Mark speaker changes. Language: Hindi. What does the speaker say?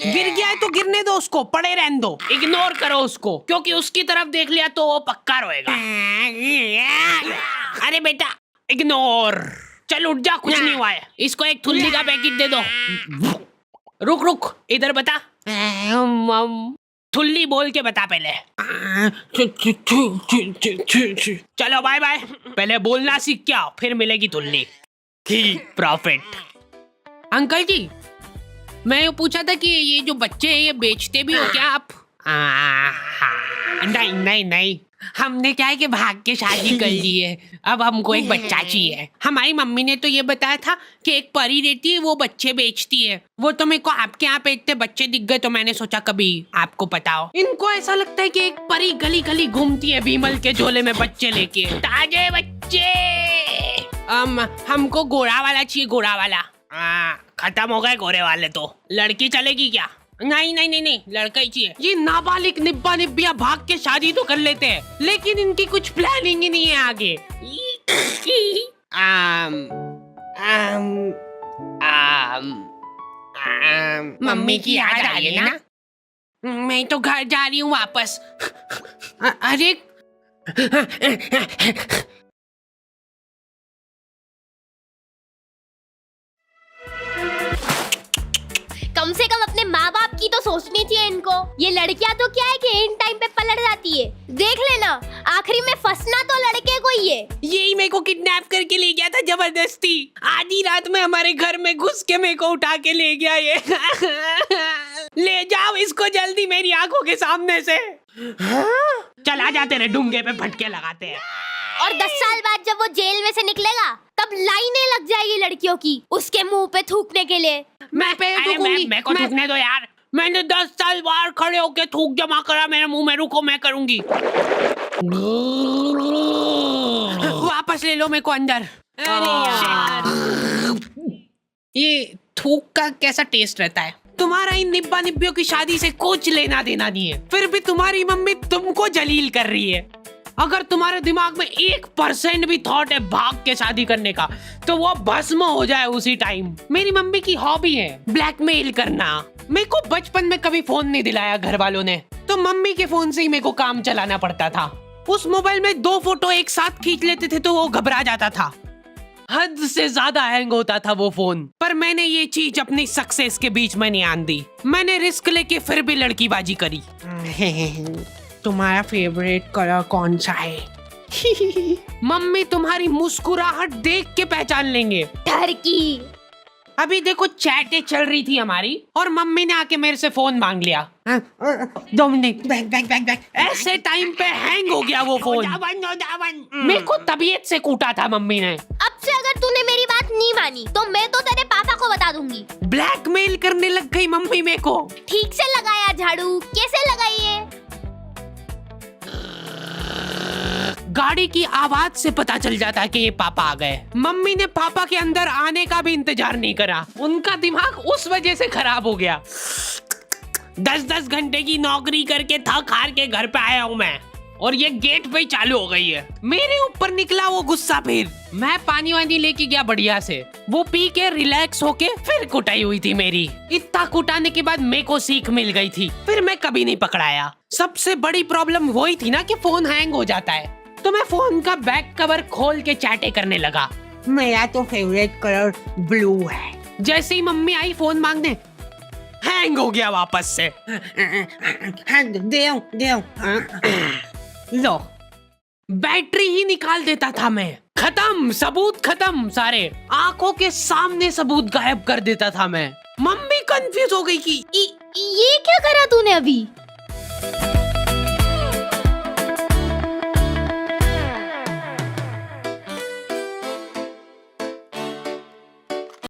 Speaker 1: गिर गया है तो गिरने दो उसको, पड़े रहने दो, इग्नोर करो उसको, क्योंकि उसकी तरफ देख लिया तो वो पक्का रोएगा। अरे बेटा इग्नोर, चल उठ जा, कुछ नहीं हुआ है। इसको एक थुल्ली का पैकेट दे दो। रुक रुक, इधर बता, थुल्ली बोल के बता पहले। चलो बाय बाय, पहले बोलना सीख के आओ, फिर मिलेगी थुल्ली। ठीक प्रॉफिट। अंकल जी, मैं ये पूछा था कि ये जो बच्चे हैं ये बेचते भी हो क्या आप? नहीं नहीं नहीं, हमने क्या है कि भाग के शादी कर ली है, अब हमको एक बच्चा चाहिए। हमारी मम्मी ने तो ये बताया था कि एक परी रहती है वो बच्चे बेचती है। वो तो मेरे को आपके यहाँ पे इतने बच्चे दिख गए तो मैंने सोचा कभी आपको पता हो। इनको ऐसा लगता है कि एक परी गली गली घूमती है बीमल के झोले में बच्चे लेके, ताजे बच्चे। हमको गोरा वाला चाहिए, गोरा वाला। खत्म हो गए गोरे वाले तो। लड़की चलेगी क्या? नहीं नहीं नहीं नहीं, लड़का ही चाहिए। ये नाबालिग निब्बा निब्बिया भाग के शादी तो कर लेते हैं, लेकिन इनकी कुछ प्लानिंग ही नहीं है आगे। मम्मी की याद आ रही है ना? मैं तो घर जा रही हूँ वापस। अरे
Speaker 2: कम से कम अपने माँ बाप की तो सोचनी चाहिए इनको। ये लड़कियां तो क्या है कि इन टाइम पे पलट जाती है। देख लेना, आखिरी में फंसना तो लड़के को ही है।
Speaker 1: यही मेरे को किडनैप करके ले गया था जबरदस्ती। आधी रात में हमारे घर में घुस के मेरे को उठा के ले गया ये। ले जाओ इसको जल्दी मेरी आंखों के सामने से। चला जाते रहे, डूंगे पे फटके लगाते हैं।
Speaker 2: और 10 साल बाद जब वो जेल में से निकलेगा तब लाइनें लग जाएगी लड़कियों की उसके मुंह पे थूकने के लिए।
Speaker 1: मैं को थूकने दो यार। मैंने 10 साल बाहर खड़े होके थूक जमा करा मेरे मुंह में। रुको मैं करूंगी। वापस ले लो मेरे को अंदर।
Speaker 2: अरे यार,
Speaker 1: ये थूक का कैसा टेस्ट रहता है? तुम्हारा इन निब्बा निब्बियों की शादी से कुछ लेना देना नहीं है, फिर भी तुम्हारी मम्मी तुमको जलील कर रही है। अगर तुम्हारे दिमाग में 1% भी थॉट है भाग के शादी करने का तो वो भस्म हो जाए उसी टाइम। मेरी मम्मी की हॉबी है ब्लैकमेल करना। मेरे को बचपन में कभी फोन नहीं दिलाया घर वालों ने, तो मम्मी के फोन से ही मेरे को काम चलाना पड़ता था। उस मोबाइल में 2 फोटो एक साथ खींच लेते थे तो वो घबरा जाता था। हद से ज्यादा हैंग होता था वो फोन। पर मैंने ये चीज अपनी सक्सेस के बीच में नहीं आन दी। मैंने रिस्क लेके फिर भी लड़कीबाजी करी। तुम्हारा फेवरेट कलर कौन सा है? मम्मी तुम्हारी मुस्कुराहट देख के पहचान लेंगे।
Speaker 2: टर्की।
Speaker 1: अभी देखो चैटें चल रही थी हमारी और मम्मी ने आके मेरे से फोन मांग लिया। 2 मिनट, बैक। ऐसे टाइम पे हैंग हो गया वो फोन। मेरे को तबीयत से कूटा था मम्मी ने।
Speaker 2: अब से अगर तूने मेरी बात नहीं मानी तो मैं तो तेरे पापा को बता दूंगी।
Speaker 1: ब्लैकमेल करने लग गई मम्मी मेरे को।
Speaker 2: ठीक से लगाया झाड़ू, कैसे लगाई है?
Speaker 1: गाड़ी की आवाज से पता चल जाता है कि ये पापा आ गए। मम्मी ने पापा के अंदर आने का भी इंतजार नहीं करा। उनका दिमाग उस वजह से खराब हो गया। 10-10 घंटे की नौकरी करके थक हार के घर पे आया हूँ मैं, और ये गेट पे ही चालू हो गई है। मेरे ऊपर निकला वो गुस्सा। फिर मैं पानी वानी लेके गया बढ़िया से, वो पी के रिलैक्स होके फिर कुटाई हुई थी मेरी। इतना कुटाने के बाद मेरे को सीख मिल गई थी, फिर मैं कभी नहीं पकड़ाया। सबसे बड़ी प्रॉब्लम वही थी ना कि फोन हैंग हो जाता है, तो मैं फोन का बैक कवर खोल के चैटे करने लगा। मेरा तो फेवरेट कलर ब्लू है। जैसे ही मम्मी आई फोन मांगने, हैंग हो गया वापस से। दे लो, बैटरी ही निकाल देता था मैं। खत्म, सबूत खत्म सारे। आंखों के सामने सबूत गायब कर देता था मैं। मम्मी कंफ्यूज हो गई कि
Speaker 2: ये क्या करा तूने अभी?